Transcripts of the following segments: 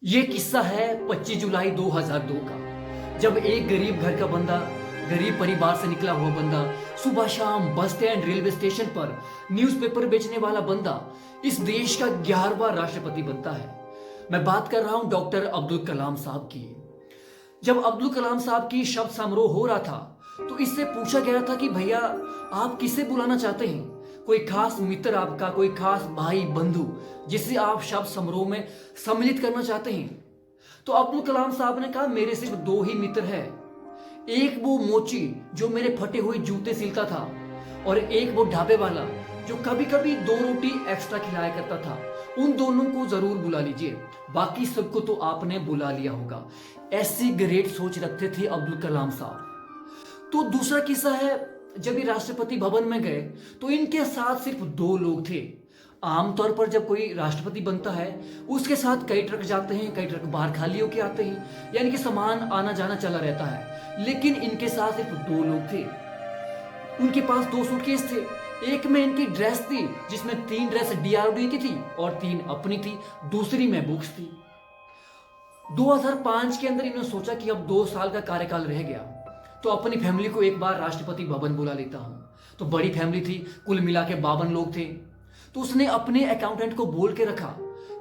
ये किस्सा है 25 जुलाई 2002 का, जब एक गरीब घर का बंदा, गरीब परिवार से निकला हुआ बंदा, सुबह शाम बस स्टैंड, रेलवे स्टेशन पर न्यूज़पेपर बेचने वाला बंदा इस देश का 11वां राष्ट्रपति बनता है। मैं बात कर रहा हूं डॉक्टर अब्दुल कलाम साहब की। जब अब्दुल कलाम साहब की शब्द समारोह हो रहा था तो इससे पूछा गया था कि भैया आप किसे बुलाना चाहते हैं, कोई खास मित्र आपका, कोई खास भाई बंधु जिसे आप शब्द समारोह में सम्मिलित करना चाहते हैं। तो अब्दुल कलाम साहब ने कहा मेरे सिर्फ दो ही मित्र हैं, एक वो मोची जो मेरे फटे हुए जूते सिलता था और एक वो ढाबे वाला जो कभी कभी 2 रोटी एक्स्ट्रा खिलाया करता था। उन दोनों को जरूर बुला लीजिए, बाकी सबको तो आपने बुला लिया होगा। ऐसी ग्रेट सोच रखते थे अब्दुल कलाम साहब। तो दूसरा किस्सा है, जब ये राष्ट्रपति भवन में गए तो इनके साथ सिर्फ 2 लोग थे। आमतौर पर जब कोई राष्ट्रपति बनता है उसके साथ कई ट्रक जाते हैं, कई ट्रक बाहर खाली होके आते हैं, यानी कि सामान आना जाना चला रहता है। लेकिन इनके साथ सिर्फ 2 लोग थे। उनके पास 2 सूटकेस थे। एक में इनकी ड्रेस थी जिसमें 3 ड्रेस डीआरडीओ की थी और 3 अपनी थी, दूसरी में बुक्स थी। 2005 के अंदर इन्होंने सोचा कि अब 2 साल का कार्यकाल रह गया तो अपनी फैमिली को एक बार राष्ट्रपति भवन बुला लेता हूं। तो बड़ी फैमिली थी, कुल मिला के 52 लोग थे। तो उसने अपने अकाउंटेंट को बोल के रखा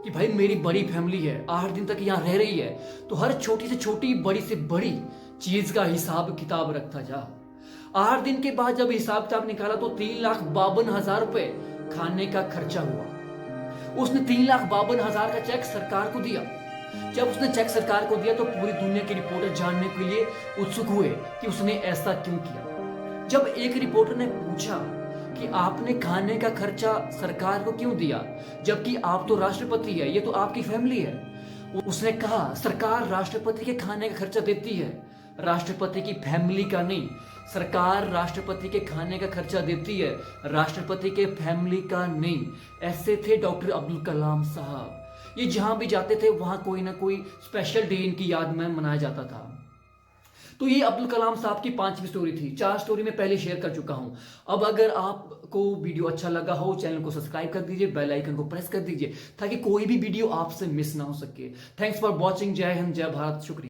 कि भाई मेरी बड़ी फैमिली है, 8 दिन तक यहाँ रह रही है, तो हर छोटी से छोटी, बड़ी से बड़ी चीज का हिसाब किताब रखता जा। 8 दिन के बाद जब हिसाब किताब निकाला तो 3,52,000 रुपए खाने का खर्चा हुआ। उसने 3,52,000 का चेक सरकार को दिया। जब उसने चेक सरकार को दिया तो पूरी दुनिया के रिपोर्टर जानने के लिए उत्सुक हुए कि उसने ऐसा क्यों किया। जब एक रिपोर्टर ने पूछा कि आपने खाने का खर्चा सरकार को क्यों दिया, जबकि आप तो राष्ट्रपति है, ये तो आपकी फैमिली है, उसने कहा सरकार राष्ट्रपति के खाने का खर्चा देती है, राष्ट्रपति की फैमिली का नहीं। सरकार राष्ट्रपति के खाने का खर्चा देती है, राष्ट्रपति के फैमिली का नहीं। ऐसे थे डॉक्टर अब्दुल कलाम साहब। ये जहां भी जाते थे वहां कोई ना कोई स्पेशल डे इनकी याद में मनाया जाता था। तो ये अब्दुल कलाम साहब की 5वीं स्टोरी थी। 4 स्टोरी में पहले शेयर कर चुका हूं। अब अगर आपको वीडियो अच्छा लगा हो, चैनल को सब्सक्राइब कर दीजिए, बेल आइकन को प्रेस कर दीजिए ताकि कोई भी वीडियो आपसे मिस ना हो सके। Thanks for watching. जय हिंद, जय भारत, शुक्रिया।